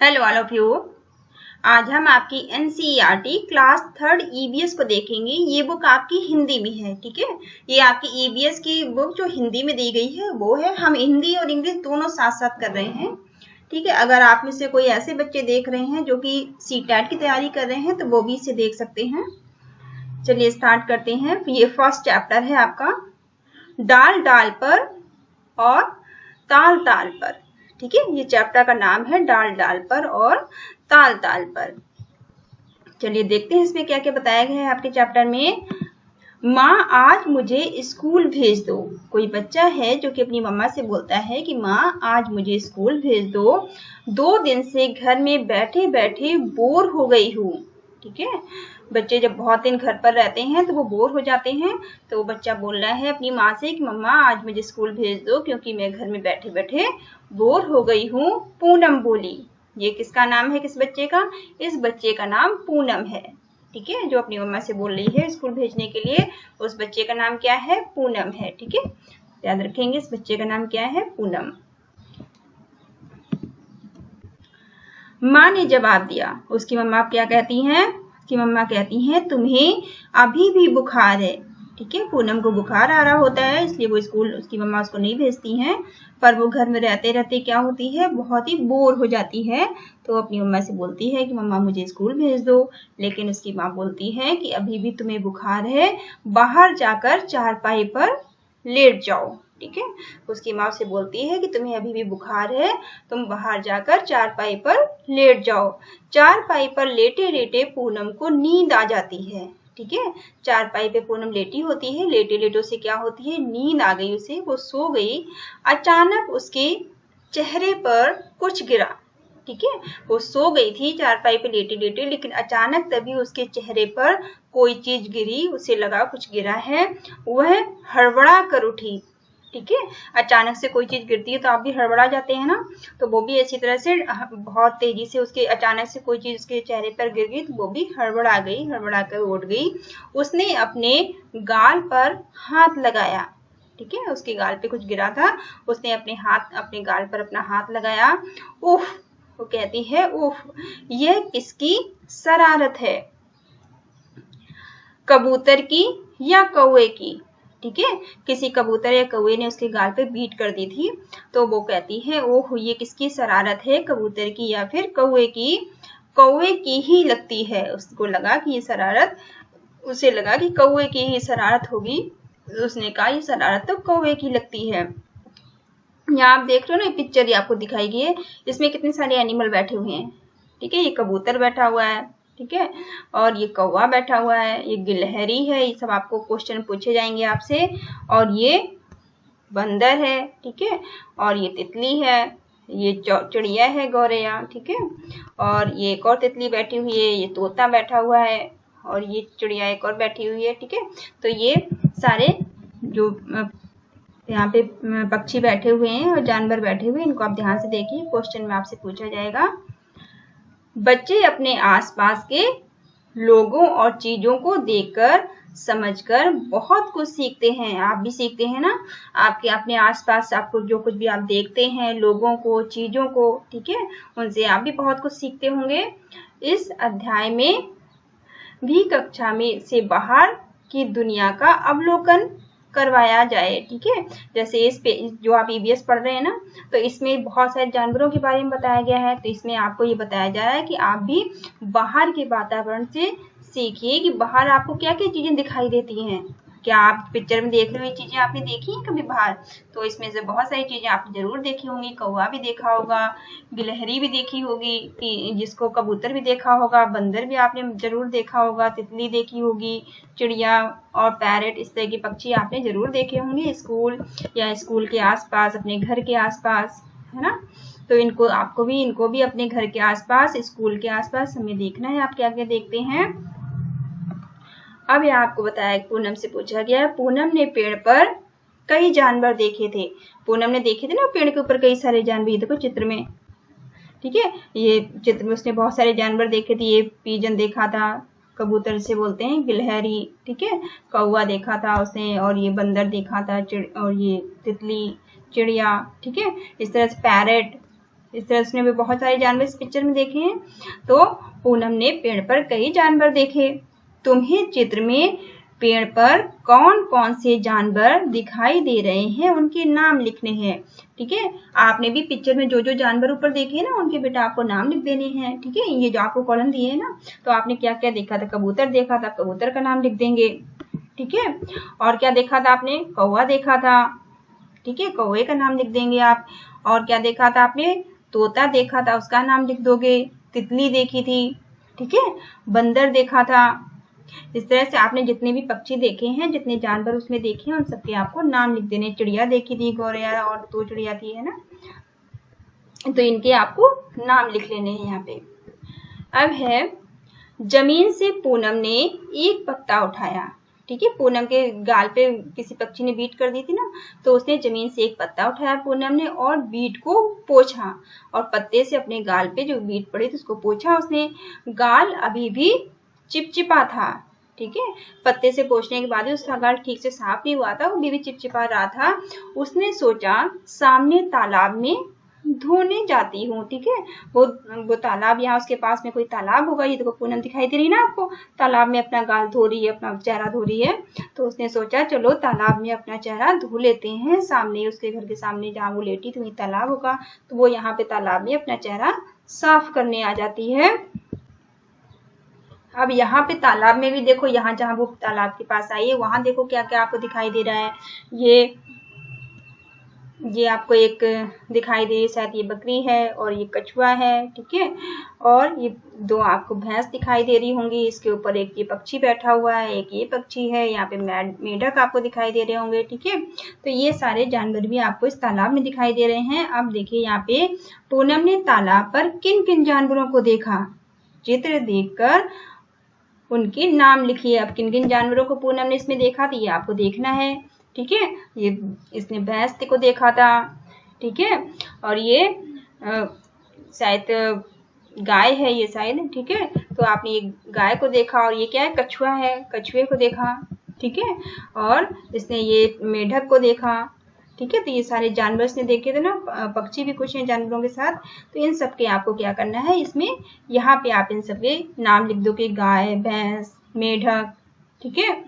Hello all of you. आज हम आपकी एनसीईआरटी क्लास 3 ईवीएस को देखेंगे। ये बुक आपकी हिंदी में है, ठीक है। ये आपकी ईवीएस की बुक जो हिंदी में दी गई है वो है। हम हिंदी और इंग्लिश दोनों साथ साथ कर रहे हैं, ठीक है। अगर आप में से कोई ऐसे बच्चे देख रहे हैं जो कि सीटेट की तैयारी कर रहे हैं तो वो भी इसे देख सकते हैं। चलिए स्टार्ट करते हैं। ये फर्स्ट चैप्टर है आपका, डाल डाल पर और ताल ताल पर, ठीक है। ये चैप्टर का नाम है डाल डाल पर और ताल ताल पर। चलिए देखते हैं इसमें क्या क्या बताया गया है आपके चैप्टर में। माँ आज मुझे स्कूल भेज दो। कोई बच्चा है जो कि अपनी मम्मा से बोलता है कि माँ आज मुझे स्कूल भेज दो, 2 दिन से घर में बैठे बैठे बोर हो गई हूँ, ठीक है। बच्चे जब बहुत दिन घर पर रहते हैं तो वो बोर हो जाते हैं, तो वो बच्चा बोल रहा है अपनी माँ से कि मम्मा आज मुझे स्कूल भेज दो क्योंकि मैं घर में बैठे बैठे बोर हो गई हूँ। पूनम बोली। ये किसका नाम है, किस बच्चे का? इस बच्चे का नाम पूनम है, ठीक है। जो अपनी मम्मा से बोल रही है स्कूल भेजने के लिए, उस बच्चे का नाम क्या है? पूनम है, ठीक है। याद रखेंगे इस बच्चे का नाम क्या है? पूनम। माँ ने जवाब दिया। उसकी मम्मा क्या कहती हैं? उसकी मम्मा कहती हैं तुम्हें अभी भी बुखार है, ठीक है। पूनम को बुखार आ रहा होता है इसलिए वो स्कूल उसकी मम्मा उसको नहीं भेजती हैं, पर वो घर में रहते रहते क्या होती है, बहुत ही बोर हो जाती है। तो अपनी मम्मा से बोलती है कि मम्मा मुझे स्कूल भेज दो, लेकिन उसकी माँ बोलती है कि अभी भी तुम्हें बुखार है, बाहर जाकर चारपाई पर लेट जाओ, ठीक है। उसकी माँ से बोलती है कि तुम्हें अभी भी बुखार है, तुम बाहर जाकर चारपाई पर लेट जाओ। चारपाई पर लेटे लेटे पूनम को नींद आ जाती है, ठीक है। चारपाई पे पूनम लेटी होती है, लेटे लेटे उसे क्या होती है, नींद आ गई उसे, वो सो गई। अचानक उसके चेहरे पर कुछ गिरा, ठीक है। वो सो गई थी चारपाई पे लेटे लेटे, लेकिन अचानक तभी उसके चेहरे पर कोई चीज गिरी, उसे लगा कुछ गिरा है। वह हड़बड़ा कर उठी, ठीक है। अचानक से कोई चीज गिरती है तो आप भी हड़बड़ा जाते हैं ना, तो वो भी इसी तरह से बहुत तेजी से उसके अचानक से कोई चीज उसके चेहरे पर गिर गई तो वो भी हड़बड़ा गई, हड़बड़ा कर उठ गई। उसने अपने गाल पर हाथ लगाया, ठीक है। उसके गाल पे कुछ गिरा था, उसने अपने गाल पर अपना हाथ लगाया। उफ, वो कहती है उफ, यह किसकी शरारत है, कबूतर की या कौवे की, ठीक है। किसी कबूतर या कौवे ने उसके गाल पे बीट कर दी थी, तो वो कहती है ओह ये किसकी शरारत है, कबूतर की या फिर कौवे की? कौवे की ही लगती है। उसको लगा कि ये शरारत, उसे लगा कि कौवे की ही शरारत होगी, उसने कहा ये शरारत तो कौवे की लगती है। यहाँ आप देख रहे हो ना, पिक्चर ये आपको दिखाई गई है, इसमें कितने सारे एनिमल बैठे हुए हैं, ठीक है। ये कबूतर बैठा हुआ है, ठीक है, और ये कौवा बैठा हुआ है, ये गिलहरी है, ये सब आपको क्वेश्चन पूछे जाएंगे आपसे। और ये बंदर है, ठीक है, और ये तितली है, ये चिड़िया है गौरैया, ठीक है, और ये एक और तितली बैठी हुई है, ये तोता बैठा हुआ है, और ये चिड़िया एक और बैठी हुई है, ठीक है। तो ये सारे जो यहाँ पे पक्षी बैठे हुए हैं और जानवर बैठे हुए हैं, इनको आप ध्यान से देखिए, क्वेश्चन में आपसे पूछा जाएगा। बच्चे अपने आसपास के लोगों और चीजों को देखकर समझकर बहुत कुछ सीखते हैं। आप भी सीखते हैं ना, आपके अपने आसपास आपको जो कुछ भी आप देखते हैं, लोगों को, चीजों को, ठीक है, उनसे आप भी बहुत कुछ सीखते होंगे। इस अध्याय में भी कक्षा में से बाहर की दुनिया का अवलोकन करवाया जाए, ठीक है। जैसे इस पे जो आप ईवीएस पढ़ रहे हैं ना, तो इसमें बहुत सारे जानवरों के बारे में बताया गया है, तो इसमें आपको ये बताया जा रहा है कि आप भी बाहर के वातावरण से सीखिए कि बाहर आपको क्या क्या चीजें दिखाई देती हैं। क्या आप पिक्चर में देख रहे हो ये चीजें आपने देखी हैं कभी बाहर? तो इसमें से बहुत सारी चीजें आपने जरूर देखी होंगी। कौवा भी देखा होगा, गिलहरी भी देखी होगी, जिसको कबूतर भी देखा होगा, बंदर भी आपने जरूर देखा होगा, तितली देखी होगी, चिड़िया और पैरेट, इस तरह के पक्षी आपने जरूर देखे होंगे स्कूल या स्कूल के आसपास, अपने घर के आसपास, है ना। तो इनको भी अपने घर के आसपास, स्कूल के आसपास हमें देखना है आप क्या क्या देखते हैं। अब यहाँ आपको बताया, पूनम से पूछा गया, पूनम ने पेड़ पर कई जानवर देखे थे। पूनम ने देखे थे ना पेड़ के ऊपर कई सारे जानवर, ये देखो चित्र में, ठीक है। ये चित्र में उसने बहुत सारे जानवर देखे थे। ये पीजन देखा था, कबूतर से बोलते हैं, गिलहरी, ठीक है, कौवा देखा था उसने, और ये बंदर देखा था, और ये तितली, चिड़िया, ठीक है, इस तरह से पैरेट, इस तरह उसने भी बहुत सारे जानवर इस पिक्चर में देखे हैं। तो पूनम ने पेड़ पर कई जानवर देखे। तुम्हें चित्र में पेड़ पर कौन कौन से जानवर दिखाई दे रहे हैं उनके नाम लिखने हैं। ठीक है, आपने भी पिक्चर में जो जो जानवर ऊपर देखे ना उनके बेटा आपको नाम लिख देने हैं। ठीक है, ये जो आपको कॉलम दिए है ना, तो आपने क्या क्या देखा था, कबूतर देखा था, कबूतर का नाम लिख देंगे। ठीक है, और क्या देखा था आपने, कौवा देखा था। ठीक है, कौवे का नाम लिख देंगे आप। और क्या देखा था आपने, तोता देखा था, उसका नाम लिख दोगे। तितली देखी थी। ठीक है, बंदर देखा था। इस तरह से आपने जितने भी पक्षी देखे हैं, जितने जानवर उसमें देखे हैं, उन सबके आपको नाम लिख देने। चिड़िया देखी थी, गौरैया और 2 चिड़िया थी, है ना, तो इनके आपको नाम लिख लेने हैं यहाँ पे। अब है, जमीन से पूनम ने एक पत्ता उठाया। ठीक है, पूनम के गाल पे किसी पक्षी ने बीट कर दी थी ना, तो उसने जमीन से एक पत्ता उठाया पूनम ने और बीट को पोंछा और पत्ते से अपने गाल पे जो बीट पड़ी थी उसको पोंछा उसने। गाल अभी भी चिपचिपा था। ठीक है, पत्ते से पोंछने के बाद भी उसका गाल ठीक से साफ नहीं हुआ था, वो भी चिपचिपा रहा था। उसने सोचा सामने तालाब में धोने जाती हूँ। ठीक है, वो तालाब, यहाँ उसके पास में कोई तालाब होगा, ये देखो पूनम दिखाई दे रही ना आपको, तालाब में अपना गाल धो रही है, अपना चेहरा धो रही है। तो उसने सोचा चलो तालाब में अपना चेहरा धो लेते हैं। सामने उसके घर के सामने जहाँ वो लेटी थी वही तालाब होगा, तो वो यहाँ पे तालाब में अपना चेहरा साफ करने आ जाती है। अब यहाँ पे तालाब में भी देखो, यहाँ जहाँ वो तालाब के पास आई है वहां देखो क्या क्या आपको दिखाई दे रहा है। ये आपको एक दिखाई दे रही है, शायद ये बकरी है और ये कछुआ है। ठीक है, और ये 2 आपको भैंस दिखाई दे रही होंगी। इसके ऊपर एक ये पक्षी बैठा हुआ है, एक ये पक्षी है। यहाँ पे मेढक आपको दिखाई दे रहे होंगे। ठीक है, तो ये सारे जानवर भी आपको इस तालाब में दिखाई दे रहे हैं। अब देखिए यहाँ पे पूनम ने तालाब पर किन किन जानवरों को देखा, चित्र देखकर उनके नाम लिखिए। अब किन किन जानवरों को पूनम ने इसमें देखा था ये आपको देखना है। ठीक है, ये इसने भैंस को देखा था। ठीक है, और ये शायद गाय है ये शायद। ठीक है, तो आपने ये गाय को देखा और ये क्या है, कछुआ है, कछुए को देखा। ठीक है, और इसने ये मेढक को देखा। ठीक है, तो ये सारे जानवर इसने देखे थे ना, पक्षी भी कुछ हैं जानवरों के साथ। तो इन सब के आपको क्या करना है, इसमें यहाँ पे आप इन सब के नाम लिख दो कि गाय, भैंस, मेढक। ठीक है,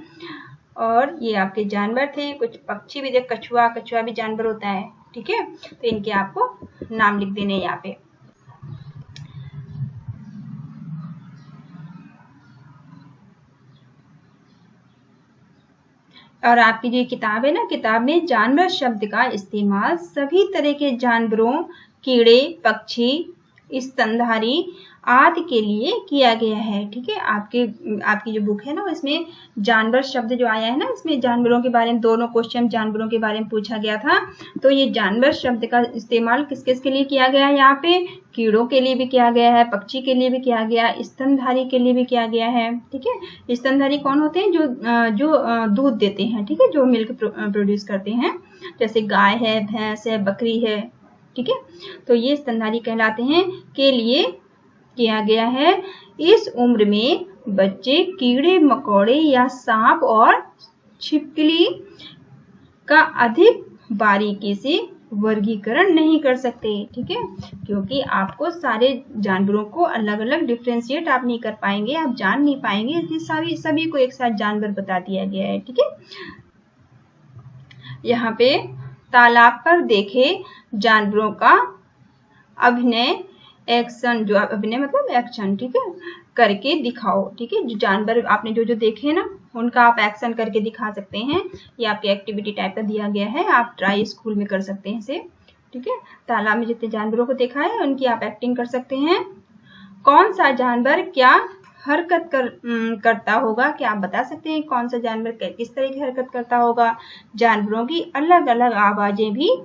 और ये आपके जानवर थे। कुछ पक्षी भी थे, कछुआ, कछुआ भी जानवर होता है। ठीक है, तो इनके आपको नाम लिख देने यहाँ पे। और आपकी जो किताब है ना, किताब में जानवर शब्द का इस्तेमाल सभी तरह के जानवरों, कीड़े, पक्षी, स्तनधारी आदि के लिए किया गया है। ठीक है, आपकी जो बुक है ना, इसमें जानवर शब्द जो आया है ना, इसमें जानवरों के बारे में 2 क्वेश्चन जानवरों के बारे में पूछा गया था। तो ये जानवर शब्द का इस्तेमाल किस किस के लिए किया गया है, यहाँ पे कीड़ों के लिए भी किया गया है, पक्षी के लिए भी किया गया है, स्तनधारी के लिए भी किया गया है। ठीक है, स्तनधारी कौन होते हैं, जो दूध देते हैं। ठीक है, जो मिल्क प्रोड्यूस करते हैं, जैसे गाय है, भैंस है, बकरी है। ठीक है, तो ये स्तनधारी कहलाते हैं। के लिए किया गया है। इस उम्र में बच्चे कीड़े मकोड़े या सांप और छिपकली का अधिक बारीकी से वर्गीकरण नहीं कर सकते। ठीक है, क्योंकि आपको सारे जानवरों को अलग अलग डिफ्रेंशिएट आप नहीं कर पाएंगे, आप जान नहीं पाएंगे, इसलिए सभी को एक साथ जानवर बता दिया गया है। ठीक है, यहाँ पे तालाब पर देखे जानवरों का अभिनय, एक्शन, जो अभिनय मतलब एक्शन, ठीक है, करके दिखाओ। ठीक है, जो जानवर आपने जो जो देखे ना उनका आप एक्शन करके दिखा सकते हैं। ये आपके एक्टिविटी टाइप का दिया गया है, आप ट्राई स्कूल में कर सकते हैं इसे। ठीक है, तालाब में जितने जानवरों को देखा है उनकी आप एक्टिंग कर सकते हैं। कौन सा जानवर क्या हरकत करता होगा, क्या आप बता सकते हैं कौन सा जानवर किस तरह की हरकत करता होगा। जानवरों की अलग अलग आवाजें भी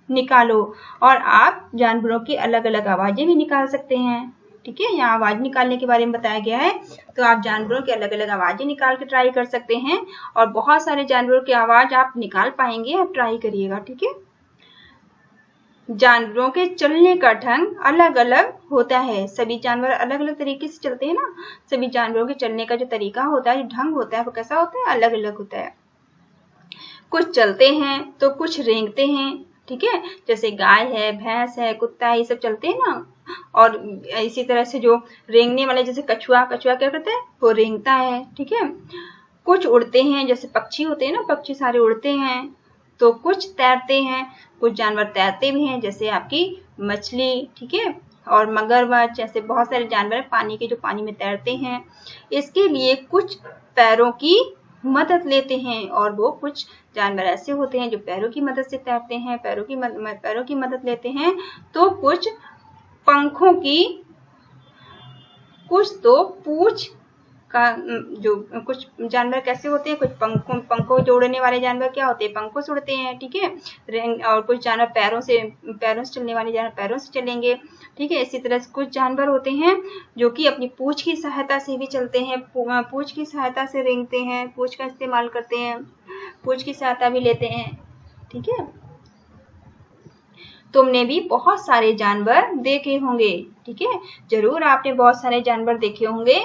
निकालो, और आप जानवरों की अलग अलग आवाजें भी निकाल सकते हैं। ठीक है, यहाँ आवाज निकालने के बारे में बताया गया है, तो आप जानवरों की अलग अलग आवाजें निकाल के ट्राई कर सकते हैं, और बहुत सारे जानवरों की आवाज आप निकाल पाएंगे, आप ट्राई करिएगा। ठीक है, जानवरों के चलने का ढंग अलग अलग होता है। सभी जानवर अलग अलग तरीके से चलते हैं ना, सभी जानवरों के चलने का जो तरीका होता है, जो ढंग होता है, वो कैसा होता है, अलग अलग होता है। कुछ चलते हैं तो कुछ रेंगते हैं। ठीक है, जैसे गाय है, भैंस है, कुत्ता है, ये सब चलते हैं ना। और इसी तरह से जो रेंगने वाले, जैसे कछुआ क्या करता है, वो रेंगता है। ठीक है, कुछ उड़ते हैं, जैसे पक्षी होते हैं ना, पक्षी सारे उड़ते हैं। तो कुछ तैरते हैं, कुछ जानवर तैरते भी हैं, जैसे आपकी मछली। ठीक है, और मगरमच्छ, ऐसे बहुत सारे जानवर पानी के जो पानी में तैरते हैं। इसके लिए कुछ पैरों की मदद लेते हैं, और वो कुछ जानवर ऐसे होते हैं जो पैरों की मदद से तैरते हैं, पैरों की मदद लेते हैं। तो कुछ पंखों की, कुछ तो पूंछ का, जो कुछ जानवर कैसे होते हैं, कुछ पंखों जो उड़ने वाले जानवर क्या होते हैं, पंखों से उड़ते हैं। ठीक है, और कुछ जानवर पैरों से चलने वाले जानवर पैरों से चलेंगे। ठीक है, इसी तरह से कुछ जानवर होते हैं जो कि अपनी पूंछ की सहायता से भी चलते हैं, पूंछ की सहायता से रेंगते हैं, पूंछ का इस्तेमाल करते हैं, पूंछ की सहायता भी लेते हैं। ठीक है, तुमने भी बहुत सारे जानवर देखे होंगे। ठीक है, जरूर आपने बहुत सारे जानवर देखे होंगे।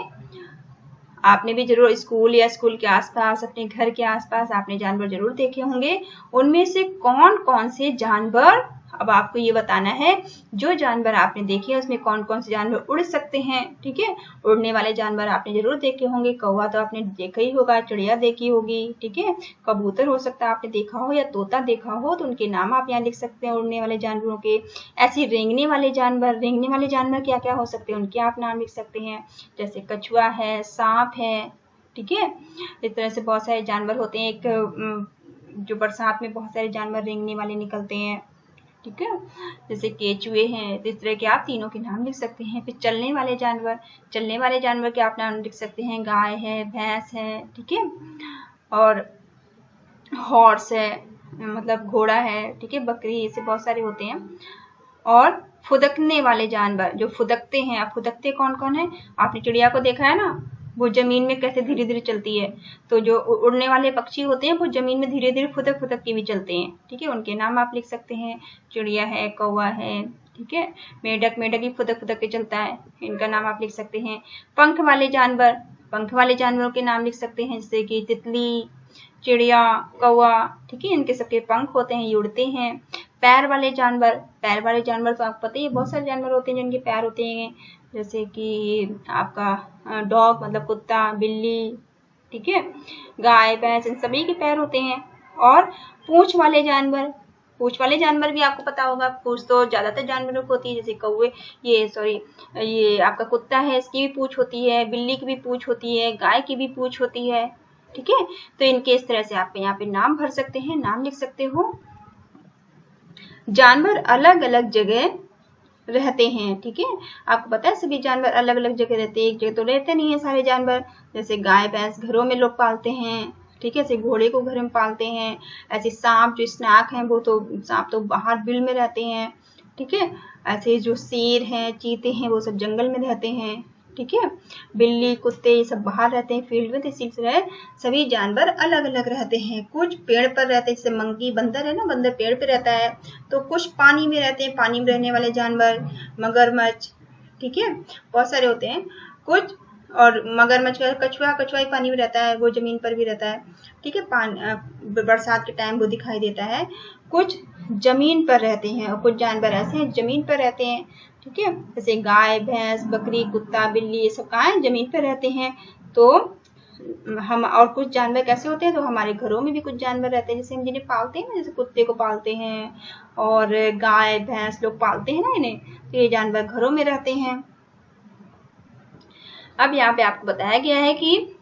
आपने भी जरूर स्कूल या स्कूल के आसपास, अपने घर के आसपास आपने जानवर जरूर देखे होंगे। उनमें से कौन कौन से जानवर, अब आपको ये बताना है, जो जानवर आपने देखे उसमें कौन कौन से जानवर उड़ सकते हैं। ठीक है, उड़ने वाले जानवर आपने जरूर देखे होंगे। कौवा तो आपने देखा ही होगा, चिड़िया देखी होगी। ठीक है, कबूतर हो सकता है आपने देखा हो, या तोता देखा हो, तो उनके नाम आप यहाँ लिख सकते हैं उड़ने वाले जानवरों के। ऐसे रेंगने वाले जानवर क्या क्या हो सकते हैं, उनके आप नाम लिख सकते हैं, जैसे कछुआ है, सांप है। ठीक है, इस तरह से बहुत सारे जानवर होते हैं। एक जो बरसात में बहुत सारे जानवर रेंगने वाले निकलते हैं। ठीक है, जैसे केचुए हैं। इस तरह के आप तीनों के नाम लिख सकते हैं। फिर चलने वाले जानवर के आप नाम लिख सकते हैं, गाय है, भैंस है। ठीक है, और हॉर्स है, मतलब घोड़ा है। ठीक है, बकरी, ऐसे बहुत सारे होते हैं। और फुदकने वाले जानवर जो फुदकते हैं। अब फुदकते कौन कौन है, आपने चिड़िया को देखा है ना, वो जमीन में कैसे धीरे धीरे चलती है। तो जो उड़ने वाले पक्षी होते हैं वो जमीन में धीरे धीरे फुदक फुदक के भी चलते हैं। ठीक है, उनके नाम आप लिख सकते हैं, चिड़िया है, कौवा है। ठीक है, मेढक भी फुदक फुदक के चलता है, इनका नाम आप लिख सकते हैं। पंख वाले जानवरों के नाम लिख सकते हैं, जैसे कि तितली, चिड़िया, कौवा। ठीक है, इनके सबके पंख होते हैं, ये उड़ते हैं। पैर वाले जानवर तो आपको पता ही है, बहुत सारे जानवर होते हैं जिनके पैर होते हैं, जैसे कि आपका डॉग मतलब कुत्ता, बिल्ली। ठीक है, गाय, भैंस, इन सभी के पैर होते हैं। और पूंछ वाले जानवर भी आपको पता होगा। पूंछ तो ज्यादातर जानवरों को होती है, जैसे ये आपका कुत्ता है, इसकी भी पूंछ होती है, बिल्ली की भी पूंछ होती है, गाय की भी पूंछ होती है। ठीक है, तो इनके इस तरह से आप यहाँ पे नाम भर सकते हैं, नाम लिख सकते हो। जानवर अलग अलग जगह रहते हैं। ठीक है, आपको पता है सभी जानवर अलग अलग जगह रहते हैं, एक जगह तो रहते नहीं है सारे जानवर। जैसे गाय, भैंस घरों में लोग पालते हैं। ठीक है, ऐसे घोड़े को घर में पालते हैं। ऐसे सांप जो स्नैक हैं, सांप तो बाहर बिल में रहते हैं। ठीक है, ऐसे जो शेर हैं, चीते हैं, वो सब जंगल में रहते हैं। ठीक है, बिल्ली, कुत्ते, ये सब बाहर रहते हैं फील्ड में। तो इसी तरह सभी जानवर अलग अलग रहते हैं। कुछ पेड़ पर रहते हैं, जैसे मंकी, बंदर है ना, बंदर पेड़ पे रहता है। तो कुछ पानी में रहते हैं, पानी में रहने वाले जानवर, मगरमच्छ। ठीक है, बहुत सारे होते हैं कुछ। और मगरमच्छ का कछुआ ही पानी में रहता है, वो जमीन पर भी रहता है। ठीक है, बरसात के टाइम वो दिखाई देता है। कुछ जमीन पर रहते हैं, और कुछ जानवर ऐसे हैं जमीन पर रहते हैं। ठीक है, जैसे गाय, भैंस, बकरी, कुत्ता, बिल्ली, ये सब कहाँ है, जमीन पर रहते हैं। तो हम, और कुछ जानवर कैसे होते हैं, तो हमारे घरों में भी कुछ जानवर रहते हैं, जैसे हम जिन्हें पालते हैं ना, जैसे कुत्ते को पालते हैं, और गाय, भैंस लोग पालते हैं ना इन्हें, तो ये जानवर घरों में रहते हैं। अब यहाँ पे आपको बताया गया है कि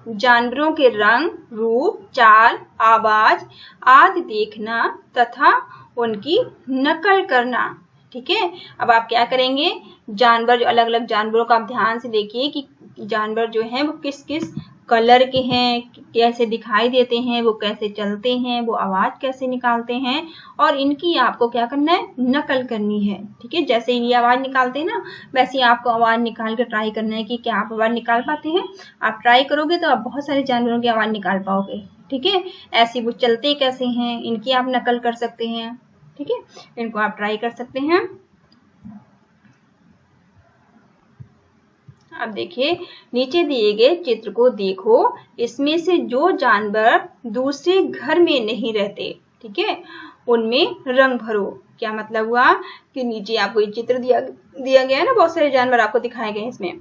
जानवरों के रंग, रूप, चाल, आवाज आदि देखना तथा उनकी नकल करना। ठीक है, अब आप क्या करेंगे, जानवर, जो अलग अलग जानवरों का आप ध्यान से देखिए कि जानवर जो हैं वो किस किस कलर के हैं, कैसे दिखाई देते हैं, वो कैसे चलते हैं, वो आवाज कैसे निकालते हैं, और इनकी आपको क्या करना है, नकल करनी है। ठीक है, जैसे ये आवाज निकालते हैं ना, वैसे आपको आवाज निकाल कर ट्राई करना है कि क्या आप आवाज निकाल पाते हैं। आप ट्राई करोगे तो आप बहुत सारे जानवरों की आवाज निकाल पाओगे। ठीक है, ऐसे वो चलते कैसे हैं, इनकी आप नकल कर सकते हैं। ठीक है, इनको आप ट्राई कर सकते हैं। अब देखिए, नीचे दिए गए चित्र को देखो, इसमें से जो जानवर दूसरे घर में नहीं रहते, ठीक है, उनमें रंग भरो। क्या मतलब हुआ कि नीचे आपको ये चित्र दिया गया है ना, बहुत सारे जानवर आपको दिखाए गए हैं इसमें।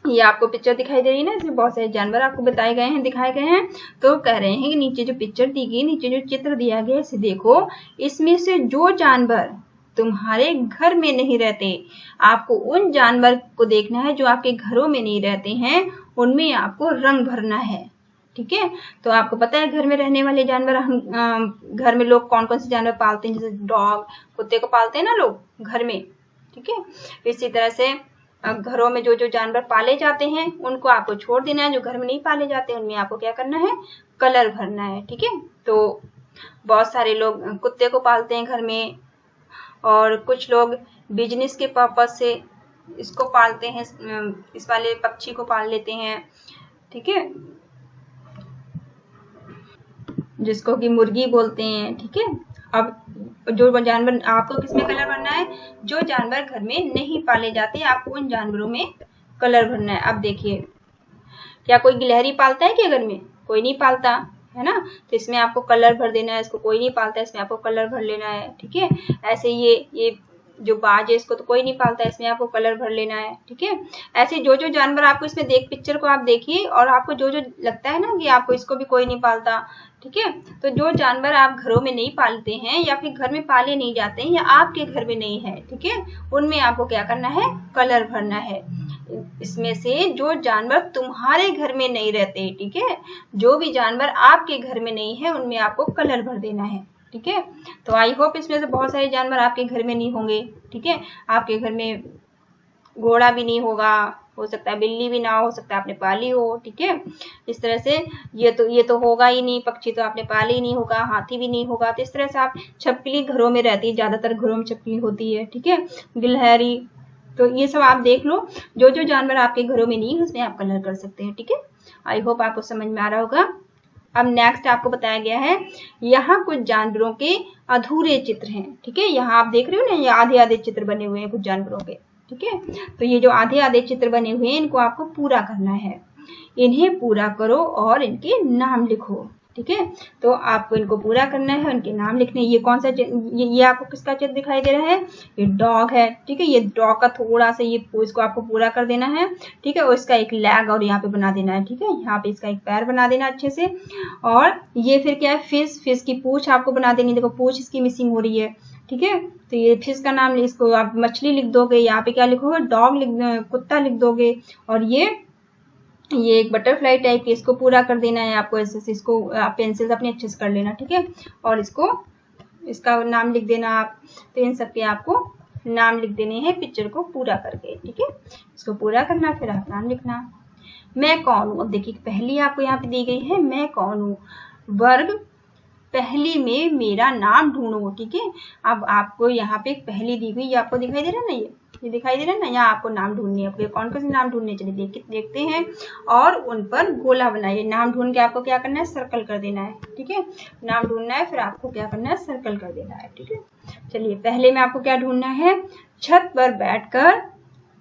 ये आपको पिक्चर दिखाई दे रही है ना, इसमें बहुत सारे जानवर आपको बताए गए हैं, दिखाए गए हैं। तो कह रहे हैं कि नीचे जो पिक्चर दी गई, नीचे जो चित्र दिया गया है, इसे देखो, इसमें से जो जानवर तुम्हारे घर में नहीं रहते, आपको उन जानवर को देखना है जो आपके घरों में नहीं रहते हैं, उनमें आपको रंग भरना है। ठीक है, तो आपको पता है घर में रहने वाले जानवर, हम घर में लोग कौन कौन से जानवर पालते हैं, जैसे डॉग, कुत्ते को पालते हैं ना लोग घर में। ठीक है, इसी तरह से घरों में जो जो जानवर पाले जाते हैं उनको आपको छोड़ देना है, जो घर में नहीं पाले जाते उनमें आपको क्या करना है, कलर भरना है। ठीक है, तो बहुत सारे लोग कुत्ते को पालते हैं घर में, और कुछ लोग बिजनेस के पर्पज से इसको पालते हैं, इस वाले पक्षी को पाल लेते हैं। ठीक है, जिसको कि मुर्गी बोलते हैं। ठीक है, अब जो जानवर आपको किसमें कलर भरना है, जो जानवर घर में नहीं पाले जाते आपको उन जानवरों में कलर भरना है। अब देखिए, क्या कोई गिलहरी पालता है क्या घर में? कोई नहीं पालता है ना, तो इसमें आपको कलर भर देना है। इसको कोई नहीं पालता, इसमें आपको कलर भर लेना है। ठीक है, ऐसे ये जो बाज है इसको तो कोई नहीं पालता, इसमें आपको कलर भर लेना है। ठीक है, ऐसे जो जो जानवर आपको इसमें पिक्चर को आप देखिए, और आपको जो जो लगता है ना कि आपको इसको भी कोई नहीं पालता, ठीक है, तो जो जानवर आप घरों में नहीं पालते हैं या फिर घर में पाले नहीं जाते हैं या आपके घर में नहीं है, ठीक है, उनमें आपको क्या करना है, कलर भरना है। इसमें से जो जानवर तुम्हारे घर में नहीं रहते, ठीक है, जो भी जानवर आपके घर में नहीं है उनमें आपको कलर भर देना है। ठीक है, तो आई होप इसमें से बहुत सारे जानवर आपके घर में नहीं होंगे। ठीक है, आपके घर में घोड़ा भी नहीं होगा, हो सकता है बिल्ली भी ना हो सकता है आपने पाली हो। ठीक है, इस तरह से ये तो होगा ही नहीं, पक्षी तो आपने पाले ही नहीं होगा, हाथी भी नहीं होगा। तो इस तरह से आप छिपकली घरों में रहती है, ज्यादातर घरों में छिपकली होती है। ठीक है, गिलहरी, तो ये सब आप देख लो, जो जो जानवर आपके घरों में नहीं है उसमें आप कलर कर सकते हैं। ठीक है, आई होप आपको समझ में आ रहा होगा। अब नेक्स्ट आपको बताया गया है, यहाँ कुछ जानवरों के अधूरे चित्र हैं। ठीक है, यहाँ आप देख रहे हो ना, ये आधे आधे चित्र बने हुए हैं कुछ जानवरों के। ठीक है, तो ये जो आधे आधे चित्र बने हुए हैं इनको आपको पूरा करना है। इन्हें पूरा करो और इनके नाम लिखो। ठीक है, तो आपको इनको पूरा करना है, उनके नाम लिखने। ये कौन सा ये आपको किसका चित्र दिखाई दे रहा है, ये डॉग है। ठीक है, ये डॉग का थोड़ा सा इसको आपको पूरा कर देना है। ठीक है, और इसका एक लेग और यहाँ पे बना देना है। ठीक है, यहाँ पे इसका एक पैर बना देना अच्छे से। और ये फिर क्या है, फिश की पूंछ आपको बना देनी। देखो पूंछ इसकी मिसिंग हो रही है। ठीक है, तो ये फिश का नाम, इसको आप मछली लिख दोगे, यहाँ पे क्या लिखोगे, डॉग कुत्ता लिख दोगे। और ये एक बटरफ्लाई टाइप की, इसको पूरा कर देना है आपको ऐसे से। इसको पेंसिल अपने अच्छे से कर लेना। ठीक है, और इसका नाम लिख देना आप। तो इन सब के आपको नाम लिख देने हैं पिक्चर को पूरा करके। ठीक है, इसको पूरा करना, फिर आप नाम लिखना। मैं कौन हूँ, अब देखिए पहली आपको यहाँ पे दी गई है, मैं कौन हूँ। वर्ग पहली में मेरा नाम ढूंढो। ठीक है, अब आपको यहाँ पे एक पहली दी हुई, आपको दिखाई दे रहा है ना, ये दिखाई दे रहा है ना, यहाँ आपको नाम ढूंढने हैं। आपको कौन कौन से नाम ढूंढने, चलिए देखते हैं। और उन पर गोला बनाइए। नाम ढूंढ के आपको क्या करना है, सर्कल कर देना है। ठीक है, नाम ढूंढना है, फिर आपको क्या करना है, सर्कल कर देना है। ठीक है, चलिए पहले में आपको क्या ढूंढना है, छत पर बैठकर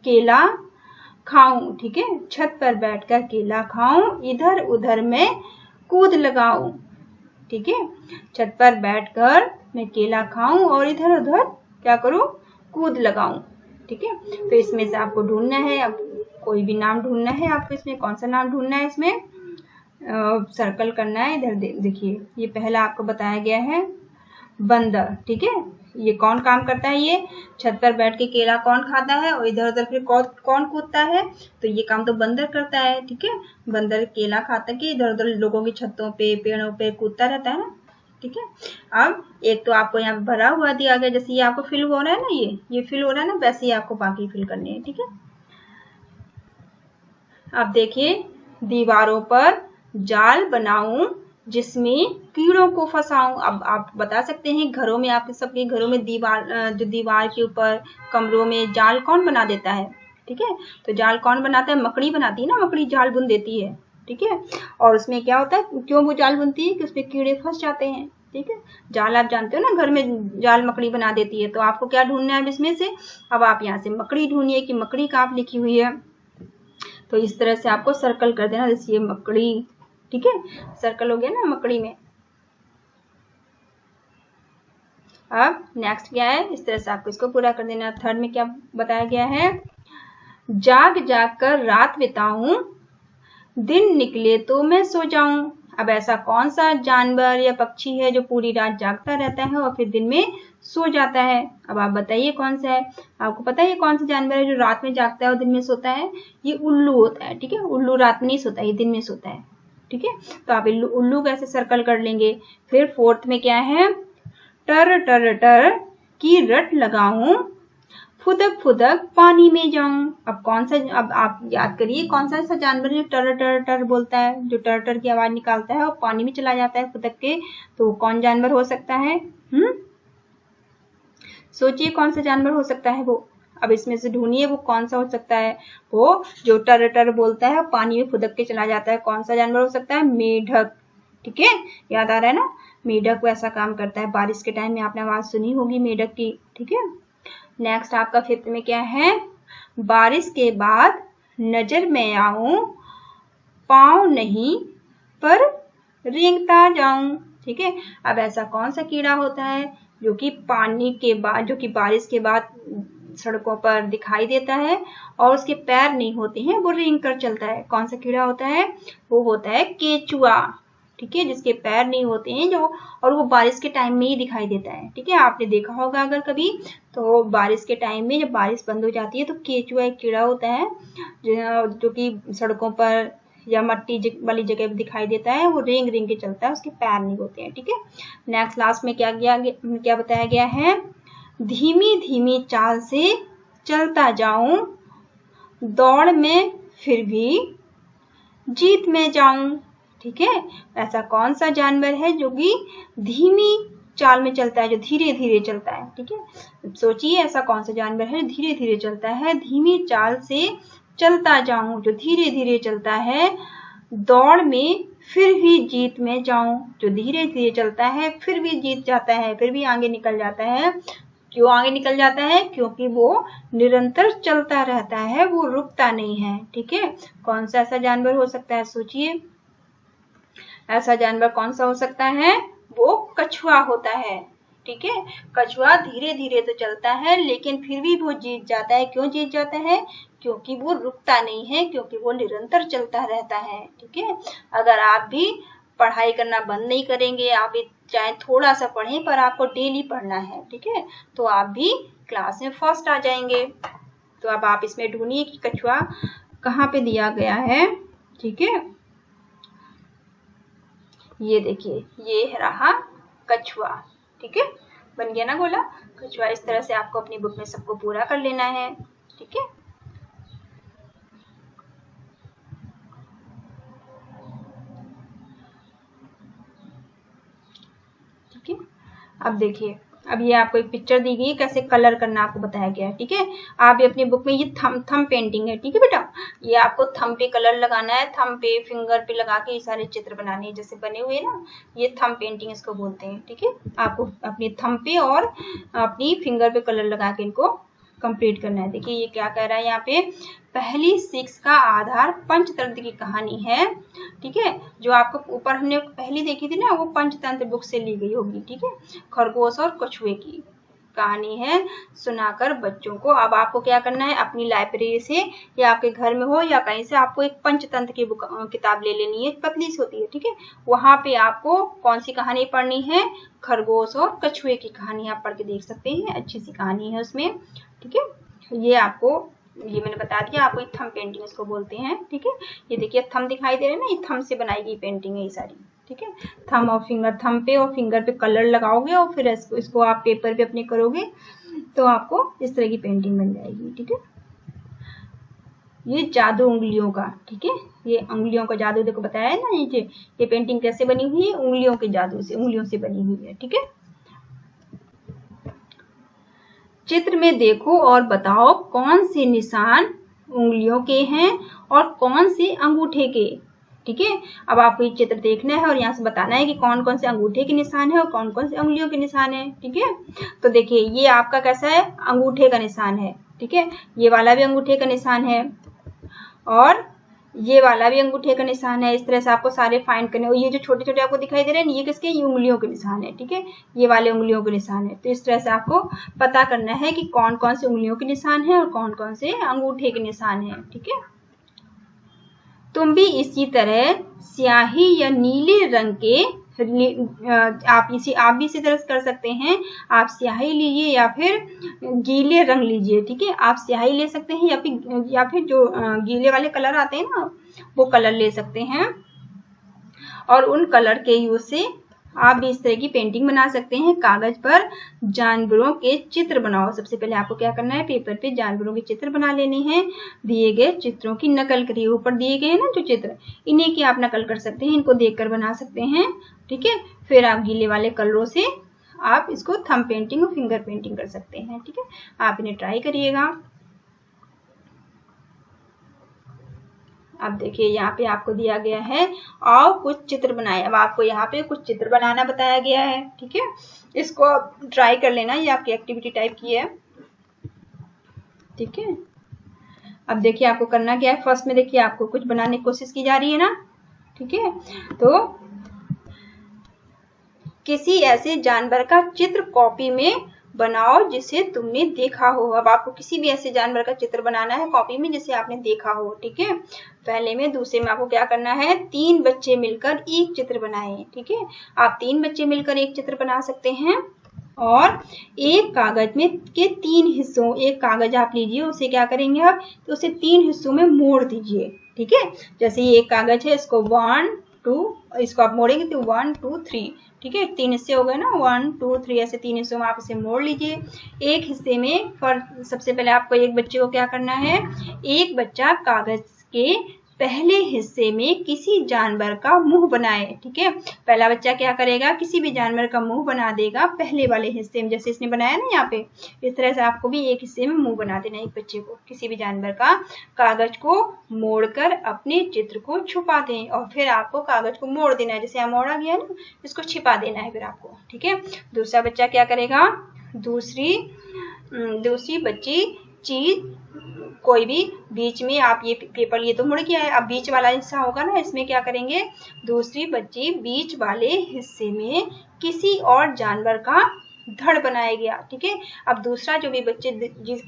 केला खाऊं। ठीक है, छत पर बैठकर केला खाऊं, इधर उधर मैं कूद लगाऊं। ठीक है, छत पर बैठकर मैं केला खाऊं और इधर उधर क्या करूं, कूद लगाऊं। ठीक है, तो इसमें से आपको ढूंढना है, अब कोई भी नाम ढूंढना है आपको। इसमें कौन सा नाम ढूंढना है, इसमें सर्कल करना है। इधर देखिए, ये पहला आपको बताया गया है बंदर। ठीक है, ये कौन काम करता है, ये छत पर बैठ के केला कौन खाता है और इधर उधर फिर कौन कूदता है, तो ये काम तो बंदर करता है। ठीक है, बंदर केला खाता के इधर उधर लोगों की छतों पे पेड़ों पे कूदता रहता है ना। ठीक है, अब एक तो आपको यहाँ पे भरा हुआ दिया गया, जैसे ये आपको फिल हो रहा है ना, ये फिल हो रहा है ना, वैसे ही आपको बाकी फिल करने हैं। ठीक है, अब देखिए, दीवारों पर जाल बनाऊं जिसमें कीड़ों को फंसाऊं। अब आप बता सकते हैं, घरों में आपके सबके घरों में जो दीवार के ऊपर कमरों में जाल कौन बना देता है। ठीक है, तो जाल कौन बनाता है, मकड़ी बनाती है ना, मकड़ी जाल बुन देती है। ठीक है, और उसमें क्या होता है, क्यों वो जाल बुनती है, कि उसमें कीड़े फंस जाते हैं। ठीक है, जाल आप जानते हो ना, घर में जाल मकड़ी बना देती है। तो आपको क्या ढूंढना है इसमें से, अब आप यहाँ से मकड़ी ढूंढिए कि मकड़ी कहाँ लिखी हुई है। तो इस तरह से आपको सर्कल कर देना, जैसे ये मकड़ी। ठीक है, सर्कल हो गया ना मकड़ी में। अब नेक्स्ट क्या है, इस तरह से आपको इसको पूरा कर देना। थर्ड में क्या बताया गया है, जाग जाग कर रात बिताऊं, दिन निकले तो मैं सो जाऊं। अब ऐसा कौन सा जानवर या पक्षी है जो पूरी रात जागता रहता है और फिर दिन में सो जाता है? अब आप बताइए कौन सा है। आपको पता है ये कौन सा जानवर है जो रात में जागता है और दिन में सोता है? ये उल्लू होता है। ठीक है, उल्लू रात में नहीं सोता, ये दिन में सोता है। ठीक है, तो आप उल्लू कैसे सर्कल कर लेंगे। फिर फोर्थ में क्या है, टर टर टर की रट लगाऊं, फुदक फुदक पानी में जाऊं। अब कौन सा, अब आप याद करिए कौन सा ऐसा जानवर है जो टर टर टर बोलता है, जो टर टर की आवाज निकालता है और पानी में चला जाता है फुदक के, तो कौन जानवर हो सकता है? सोचिए कौन सा जानवर हो सकता है वो। अब इसमें से ढूंढिए वो कौन सा हो सकता है। वो जो टर टर बोलता है पानी में फुदक के चला जाता है, कौन सा जानवर हो सकता है? मेढक। ठीक है, याद आ रहा है ना, मेढक वैसा काम करता है। बारिश के टाइम में आपने आवाज सुनी होगी मेढक की। ठीक है, नेक्स्ट आपका फिफ्थ में क्या है, बारिश के बाद नजर में आऊं, पाँव नहीं पर रेंगता जाऊं। ठीक है, अब ऐसा कौन सा कीड़ा होता है जो कि पानी के बाद, जो कि बारिश के बाद सड़कों पर दिखाई देता है और उसके पैर नहीं होते हैं, वो रेंग कर चलता है? कौन सा कीड़ा होता है? वो होता है केचुआ। ठीक है, जिसके पैर नहीं होते हैं जो, और वो बारिश के टाइम में ही दिखाई देता है। ठीक है, आपने देखा होगा अगर कभी, तो बारिश के टाइम में जब बारिश बंद हो जाती है तो केचुआ एक कीड़ा होता है जो कि सड़कों पर या मट्टी वाली जगह पे दिखाई देता है। वो रेंग रेंग के चलता है, उसके पैर नहीं होते हैं। ठीक है, नेक्स्ट लास्ट में क्या बताया गया है, धीमी धीमी चाल से चलता जाऊं, दौड़ में फिर भी जीत में जाऊं। ठीक है, ऐसा कौन सा जानवर है जो कि धीमी चाल में चलता है, जो धीरे धीरे चलता है? ठीक है, सोचिए ऐसा कौन सा जानवर है जो धीरे धीरे चलता है, धीमी चाल से चलता जाऊं, जो धीरे धीरे चलता है, दौड़ में फिर भी जीत में जाऊं। जो धीरे धीरे चलता है फिर भी जीत जाता है, फिर भी आगे निकल जाता है। क्यों आगे निकल जाता है? क्योंकि वो निरंतर चलता रहता है, वो रुकता नहीं है। ठीक है, कौन सा ऐसा जानवर हो सकता है, सोचिए। ऐसा जानवर कौन सा हो सकता है? वो कछुआ होता है। ठीक है, कछुआ धीरे धीरे तो चलता है लेकिन फिर भी वो जीत जाता है। क्यों जीत जाता है? क्योंकि वो रुकता नहीं है, क्योंकि वो निरंतर चलता रहता है। ठीक है, अगर आप भी पढ़ाई करना बंद नहीं करेंगे, आप भी चाहे थोड़ा सा पढ़ें पर आपको डेली पढ़ना है, ठीक है, तो आप भी क्लास में फर्स्ट आ जाएंगे। तो अब आप इसमें ढूंढिए कि कछुआ कहाँ पे दिया गया है। ठीक है, ये देखिए, ये रहा कछुआ। ठीक है, बन गया ना गोला। कछुआ इस तरह से आपको अपनी बुक में सबको पूरा कर लेना है। ठीक है, ठीक है, अब देखिए, अब ये आपको एक पिक्चर दी गई है, कैसे कलर करना आपको बताया गया है। ठीक है, आप भी अपनी बुक में, ये थम पेंटिंग है। ठीक है बेटा, ये आपको थम पे कलर लगाना है, थम पे फिंगर पे लगा के ये सारे चित्र बनाने हैं जैसे बने हुए ना, ये थम पेंटिंग इसको बोलते हैं। ठीक है, आपको अपनी थम पे और अपनी फिंगर पे कलर लगा के इनको कंप्लीट करना है। देखिए ये क्या कह रहा है यहाँ पे, पहली सीख का आधार पंचतंत्र की कहानी है। ठीक है, जो आपको ऊपर हमने पहली देखी थी ना, वो पंचतंत्र बुक से ली गई होगी। ठीक है, खरगोश और कछुए की कहानी है, सुनाकर बच्चों को। अब आपको क्या करना है, अपनी लाइब्रेरी से या आपके घर में हो या कहीं से आपको एक पंचतंत्र की बुक किताब ले लेनी है, पतली सी होती है। ठीक है, वहां पे आपको कौन सी कहानी पढ़नी है, खरगोश और कछुए की कहानी आप पढ़ के देख सकते हैं, अच्छी सी कहानी है उसमें। ठीक है, ये आपको, ये मैंने बता दिया आपको, थम पेंटिंग इसको बोलते हैं। ठीक है, ये देखिए थम दिखाई दे रहे हैं ना, ये थम से बनाई गई पेंटिंग है ये सारी। ठीक है, थम और फिंगर, थम पे और फिंगर पे कलर लगाओगे और फिर इसको आप पेपर पे अपने करोगे तो आपको इस तरह की पेंटिंग बन जाएगी। ठीक है, ये जादू उंगलियों का। ठीक है, ये उंगलियों का जादू देखो बताया है ना, ये पेंटिंग कैसे बनी हुई है, उंगलियों के जादू से, उंगलियों से बनी हुई है। ठीक है, चित्र में देखो और बताओ कौन से निशान उंगलियों के हैं और कौन से अंगूठे के। ठीक है, अब आपको ये चित्र देखना है और यहाँ से बताना है कि कौन कौन से अंगूठे के निशान है और कौन कौन से उंगलियों के निशान है। ठीक है, तो देखिए ये आपका कैसा है, अंगूठे का निशान है। ठीक है, ये वाला भी अंगूठे का निशान है और ये वाला भी अंगूठे का निशान है। इस तरह से आपको सारे फाइंड करने। और ये जो छोटे छोटे आपको दिखाई दे रहे हैं ये किसके, ये उंगलियों के निशान है, ठीक है, ये वाले उंगलियों के निशान है। तो इस तरह से आपको पता करना है कि कौन कौन से उंगलियों के निशान है और कौन कौन से अंगूठे के निशान है, ठीक है। तुम भी इसी तरह स्याही या नीले रंग के आप भी इसी तरह कर सकते हैं। आप स्याही लीजिए या फिर गीले रंग लीजिए, ठीक है। आप स्याही ले सकते हैं या फिर जो गीले वाले कलर आते हैं ना वो कलर ले सकते हैं। और उन कलर के यूज से आप भी इस तरह की पेंटिंग बना सकते हैं। कागज पर जानवरों के चित्र बनाओ। सबसे पहले आपको क्या करना है, पेपर पे जानवरों के चित्र बना लेने हैं। दिए गए चित्रों की नकल करिए। ऊपर दिए गए हैं ना जो चित्र, इन्हीं की आप नकल कर सकते हैं, इनको देखकर बना सकते हैं, ठीक है। फिर आप गीले वाले कलरों से आप इसको थंब पेंटिंग और फिंगर पेंटिंग कर सकते हैं, ठीक है। आप इन्हें ट्राई करिएगा। अब देखिए यहाँ पे आपको दिया गया है और कुछ चित्र बनाए। अब आपको यहाँ पे कुछ चित्र बनाना बताया गया है, ठीक है। इसको आप ट्राई कर लेना, ये आपकी एक्टिविटी टाइप की है, ठीक है। अब देखिए आपको करना क्या है। फर्स्ट में देखिए आपको कुछ बनाने की कोशिश की जा रही है ना, ठीक है। तो किसी ऐसे जानवर का चित्र कॉपी में बनाओ जिसे तुमने देखा हो। अब आपको किसी भी ऐसे जानवर का चित्र बनाना है कॉपी में जिसे आपने देखा हो, ठीक है। पहले में दूसरे में आपको क्या करना है, 3 बच्चे मिलकर एक चित्र बनाएं, ठीक है। आप 3 बच्चे मिलकर एक चित्र बना सकते हैं। और एक कागज में के 3 हिस्सों, एक कागज आप लीजिए, उसे क्या करेंगे आप, तो उसे 3 हिस्सों में मोड़ दीजिए, ठीक है। जैसे ये एक कागज है, इसको 1 2, इसको आप मोड़ेंगे तो 1 2 3, ठीक है। 3 हिस्से हो गए ना, 1 2 3, ऐसे 3 हिस्सों में आप इसे मोड़ लीजिए। एक हिस्से में सबसे पहले आपको एक बच्चे को क्या करना है, एक बच्चा कागज के पहले हिस्से में किसी जानवर का मुंह बनाए, ठीक है। पहला बच्चा क्या करेगा, किसी भी जानवर का मुंह बना देगा पहले वाले हिस्से में, जैसे इसने बनाया ना यहाँ पे। इस तरह से आपको भी एक हिस्से में मुंह बना देना, एक बच्चे को किसी भी जानवर का। कागज को मोड़कर अपने चित्र को छुपा दें और फिर आपको कागज को मोड़ देना है, जैसे यहाँ मोड़ा गया ना, इसको छिपा देना है फिर आपको, ठीक है। दूसरा बच्चा क्या करेगा, दूसरी बच्ची चीज कोई भी बीच में, आप ये पेपर ये तो मुड़ गया है, अब बीच वाला हिस्सा होगा ना, इसमें क्या करेंगे, दूसरी बच्ची बीच वाले हिस्से में किसी और जानवर का धड़ बनाया गया, ठीक है। अब दूसरा जो भी बच्चे,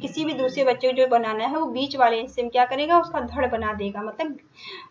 किसी भी दूसरे बच्चे को जो बनाना है वो बीच वाले हिस्से में क्या करेगा, उसका धड़ बना देगा, मतलब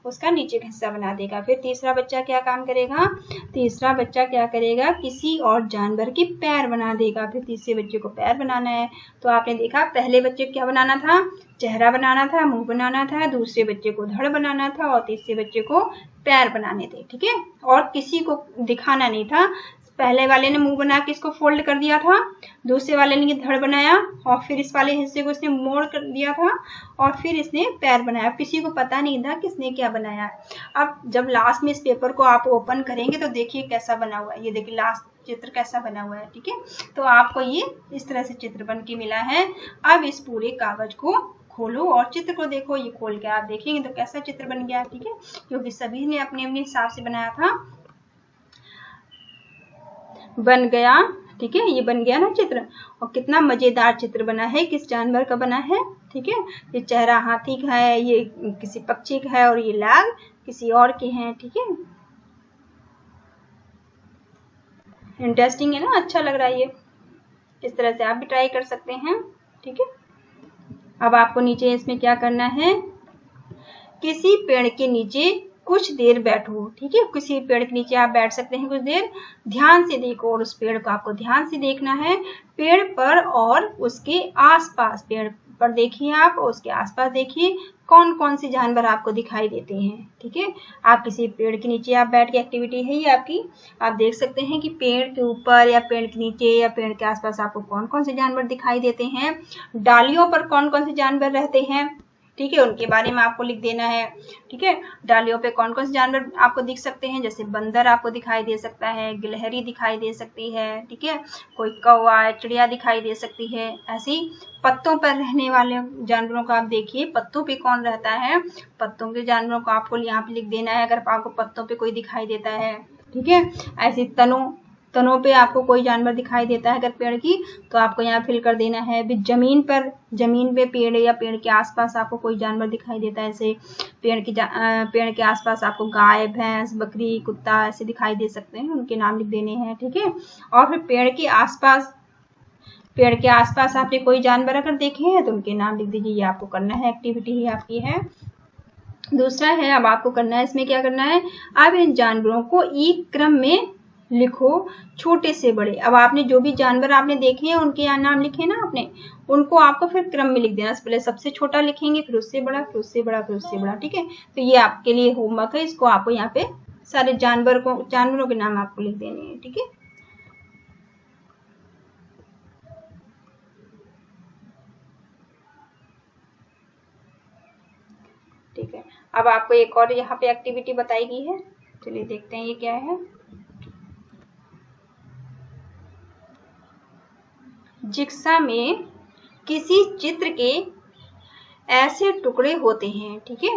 उसका नीचे का हिस्सा बना देगा। फिर तीसरा बच्चा क्या काम करेगा, तीसरा बच्चा क्या करेगा, किसी और जानवर की पैर बना देगा। फिर तीसरे बच्चे को पैर बनाना है। तो आपने देखा पहले बच्चे को क्या बनाना था, चेहरा बनाना था, मुंह बनाना था, दूसरे बच्चे को धड़ बनाना था और तीसरे बच्चे को पैर बनाने थे, ठीक है। और किसी को दिखाना नहीं था। पहले वाले ने मुंह बना के इसको फोल्ड कर दिया था, दूसरे वाले ने धड़ बनाया और फिर इस वाले हिस्से को इसने मोड़ कर दिया था और फिर इसने पैर बनाया। किसी को पता नहीं था किसने क्या बनाया। अब जब लास्ट में इस पेपर को आप ओपन करेंगे तो देखिए कैसा बना हुआ है, ये देखिए लास्ट चित्र कैसा बना हुआ है, ठीक है। तो आपको ये इस तरह से चित्र बन के मिला है। अब इस पूरे कागज को खोलो और चित्र को देखो। ये खोल के आप देखेंगे तो कैसा चित्र बन गया, ठीक है, क्योंकि सभी ने अपने अपने हिसाब से बनाया था, बन गया, ठीक है। ये बन गया ना चित्र, और कितना मजेदार चित्र बना है, किस जानवर का बना है, ठीक है। ये चेहरा हाथी का है, ये किसी पक्षी का है और ये लाग किसी और के हैं, ठीक है। इंटरेस्टिंग है ना, अच्छा लग रहा है ये। इस तरह से आप भी ट्राई कर सकते हैं, ठीक है। अब आपको नीचे इसमें क्या करना है, किसी पेड़ के नीचे कुछ देर बैठो, ठीक है। किसी पेड़ के नीचे आप बैठ सकते हैं कुछ देर, ध्यान से देखो और उस पेड़ को आपको ध्यान से देखना है। पेड़ पर और उसके आसपास, पेड़ पर देखिए आप और उसके आसपास देखिए कौन कौन से जानवर आपको दिखाई देते हैं, ठीक है। आप किसी पेड़ के नीचे आप बैठ के, एक्टिविटी है ये आपकी, आप देख सकते हैं कि पेड़ के ऊपर या पेड़ के नीचे या पेड़ के आसपास आपको कौन कौन से जानवर दिखाई देते हैं, डालियों पर कौन कौन से जानवर रहते हैं, ठीक है, उनके बारे में आपको लिख देना है, ठीक है। डालियों पे कौन कौन से जानवर आपको दिख सकते हैं, जैसे बंदर आपको दिखाई दे सकता है, गिलहरी दिखाई दे सकती है, ठीक है, कोई कौवा चिड़िया दिखाई दे सकती है। ऐसे ही पत्तों पर रहने वाले जानवरों को आप देखिए, पत्तों पे कौन रहता है, पत्तों के जानवरों को आपको यहाँ पे लिख देना है अगर आपको पत्तों पे कोई दिखाई देता है, ठीक है। ऐसे तनों पे आपको कोई जानवर दिखाई देता है अगर पेड़ की, तो आपको यहाँ फिल कर देना है। भी जमीन पे पेड़ या पेड़ के आसपास आपको कोई जानवर दिखाई देता है, जैसे पेड़ के आसपास आपको गाय, भैंस, बकरी, कुत्ता ऐसे दिखाई दे सकते हैं, उनके नाम लिख देने हैं, ठीक है। और फिर पेड़ के आसपास आपने कोई जानवर अगर देखे हैं तो उनके नाम लिख दीजिए। ये आपको करना है, एक्टिविटी ही आपकी है। दूसरा है, अब आपको करना है, इसमें क्या करना है, अब इन जानवरों को एक क्रम में लिखो, छोटे से बड़े। अब आपने जो भी जानवर आपने देखे हैं उनके यहाँ नाम लिखे ना आपने, उनको आपको फिर क्रम में लिख देना। पहले सबसे छोटा लिखेंगे, फिर उससे बड़ा, फिर उससे बड़ा, फिर उससे बड़ा, ठीक है। तो ये आपके लिए होमवर्क है, इसको आपको यहाँ पे सारे जानवरों के नाम आपको लिख देने हैं, ठीक है। ठीक है, अब आपको एक और यहाँ पे एक्टिविटी बताई गई है, चलिए देखते हैं ये क्या है। जिक्सा में किसी चित्र के ऐसे टुकड़े होते हैं, ठीक है।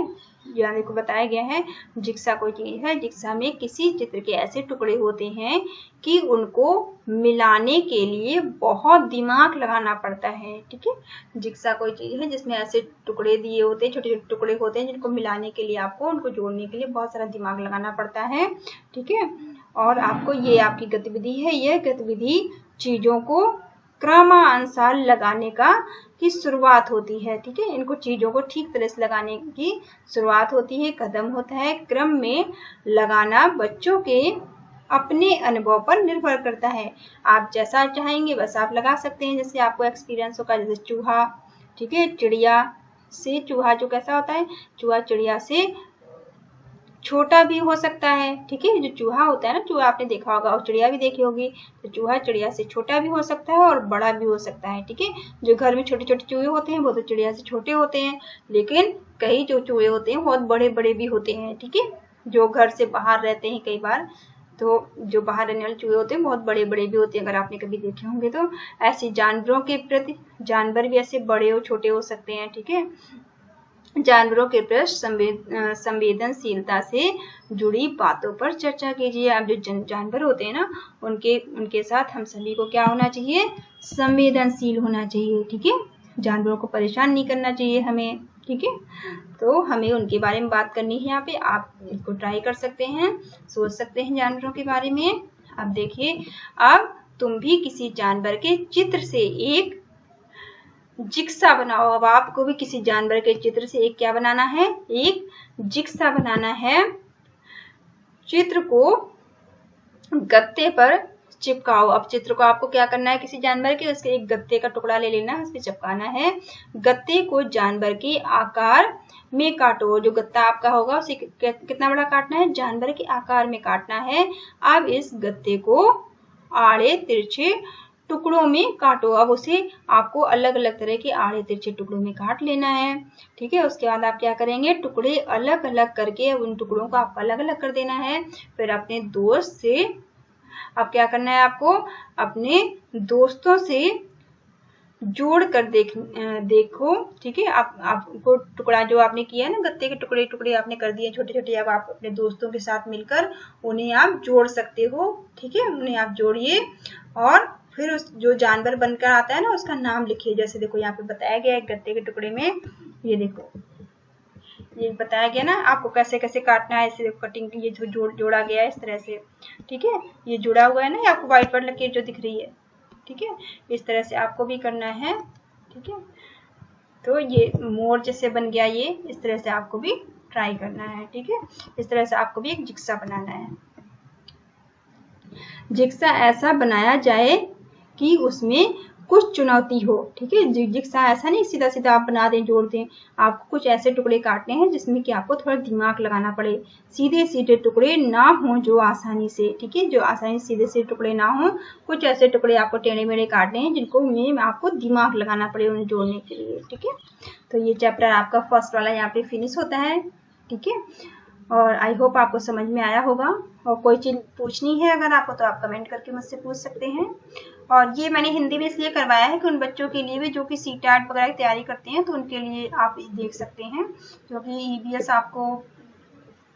यहाँ को बताया गया है, जिक्सा कोई चीज है, जिक्सा में किसी चित्र के ऐसे टुकड़े होते हैं कि उनको मिलाने के लिए बहुत दिमाग लगाना पड़ता है, ठीक है। जिक्सा कोई चीज है जिसमें ऐसे टुकड़े दिए होते हैं, छोटे छोटे टुकड़े होते हैं, जिनको मिलाने के लिए आपको उनको जोड़ने के लिए बहुत सारा दिमाग लगाना पड़ता है, ठीक है। और आपको ये आपकी गतिविधि है, यह गतिविधि चीजों को क्रमानुसार लगाने की शुरुआत होती है, ठीक है। इनको चीजों को ठीक तरह से लगाने की शुरुआत होती है, कदम होता है। क्रम में लगाना बच्चों के अपने अनुभव पर निर्भर करता है। आप जैसा चाहेंगे वैसा आप लगा सकते हैं, जैसे आपको एक्सपीरियंस होगा। जैसे चूहा, ठीक है, चिड़िया से चूहा जो कैसा होता है, चूहा चिड़िया से छोटा भी हो सकता है, ठीक है। जो चूहा होता है ना, चूहा आपने देखा होगा और चिड़िया भी देखी होगी, तो चूहा चिड़िया से छोटा भी हो सकता है और बड़ा भी हो सकता है, ठीक है। जो घर में छोटे छोटे चूहे होते हैं वो तो चिड़िया से छोटे होते हैं, लेकिन कई जो चूहे होते हैं बहुत बड़े बड़े भी होते हैं, ठीक है। जो घर से बाहर रहते हैं कई बार, तो जो बाहर रहने वाले चूहे होते हैं बहुत बड़े बड़े भी होते हैं, अगर आपने कभी देखे होंगे तो। ऐसे जानवरों के प्रति जानवर भी ऐसे बड़े और छोटे हो सकते हैं, ठीक है। जानवरों के प्रति संवेदनशीलता से जुड़ी बातों पर चर्चा कीजिए। अब जो जानवर होते हैं ना, उनके साथ हम सभी को क्या होना चाहिए, संवेदनशील होना चाहिए, ठीक है। जानवरों को परेशान नहीं करना चाहिए हमें, ठीक है। तो हमें उनके बारे में बात करनी है यहाँ पे। आप इसको ट्राई कर सकते हैं, सोच सकते हैं जानवरों के बारे में। अब देखिए, अब तुम भी किसी जानवर के चित्र से एक जिक्सा बनाओ। अब आपको भी किसी जानवर के चित्र से एक क्या बनाना है, एक जिक्सा बनाना है। चित्र को गत्ते पर चिपकाओ। अब चित्र को आपको क्या करना है, किसी जानवर के, उसके एक गत्ते का टुकड़ा ले लेना है, उस पर चिपकाना है। गत्ते को जानवर के आकार में काटो। जो गत्ता आपका होगा उसे कितना बड़ा काटना है, जानवर के आकार में काटना है। अब इस गत्ते को आड़े तिरछे टुकड़ों में काटो। अब उसे आपको अलग अलग तरह के आड़े तिरछे टुकड़ों में काट लेना है, ठीक है। उसके बाद आप क्या करेंगे, टुकड़े अलग अलग करके उन टुकड़ों को आपको अलग अलग कर देना है। फिर अपने दोस्त से अब क्या करना है, आपको अपने दोस्तों से जोड़ कर देखो, ठीक है। आपको टुकड़ा जो आपने किया है ना, गत्ते के टुकड़े टुकड़े आपने कर दिए छोटे छोटे, अब आप अपने दोस्तों के साथ मिलकर उन्हें आप जोड़ सकते हो, ठीक है। उन्हें आप जोड़िए और फिर उस जो जानवर बनकर आता है ना उसका नाम लिखिए। जैसे देखो यहाँ पे बताया गया है गत्ते के टुकड़े में, ये देखो ये बताया गया ना आपको कैसे कैसे काटना है। ऐसे देखो कटिंग, ये जो जोड़ा गया है इस तरह से, ठीक है। ये जुड़ा हुआ है ना, ये आपको व्हाइट वाली लकीर जो दिख रही है, ठीक है। इस तरह से आपको भी करना है, ठीक है। तो ये मोर जैसे बन गया, ये इस तरह से आपको भी ट्राई करना है, ठीक है। इस तरह से आपको भी एक जिक्सा बनाना है। जिक्सा ऐसा बनाया जाए कि उसमें कुछ चुनौती हो, ठीक है। जिक्सा ऐसा नहीं सीधा सीधा आप बना दें, जोड़ दें। आपको कुछ ऐसे टुकड़े काटने हैं जिसमें कि आपको थोड़ा दिमाग लगाना पड़े। सीधे सीधे टुकड़े ना हो जो आसानी से, ठीक है, जो आसानी से सीधे सीधे टुकड़े ना हो। कुछ ऐसे टुकड़े आपको टेढ़े मेढ़े काटने हैं जिनको में आपको दिमाग लगाना पड़े उन्हें जोड़ने के लिए, ठीक है। तो ये चैप्टर आपका फर्स्ट वाला यहाँ पे फिनिश होता है, ठीक है। और आई होप आपको समझ में आया होगा। और कोई चीज पूछनी है अगर आपको तो आप कमेंट करके मुझसे पूछ सकते हैं। और ये मैंने हिंदी में इसलिए करवाया है कि उन बच्चों के लिए भी जो कि सीटेट वगैरह की तैयारी करते हैं तो उनके लिए आप देख सकते हैं, क्योंकि ईवीएस आपको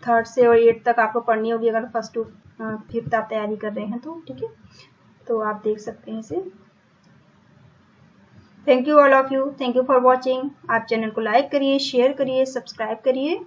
3rd से और 8th तक आपको पढ़नी होगी अगर 1st to 5th आप तैयारी कर रहे हैं तो, ठीक है। तो आप देख सकते हैं इसे। Thank you all of you, thank you for watching. आप चैनल को लाइक करिए, शेयर करिए, सब्सक्राइब करिए।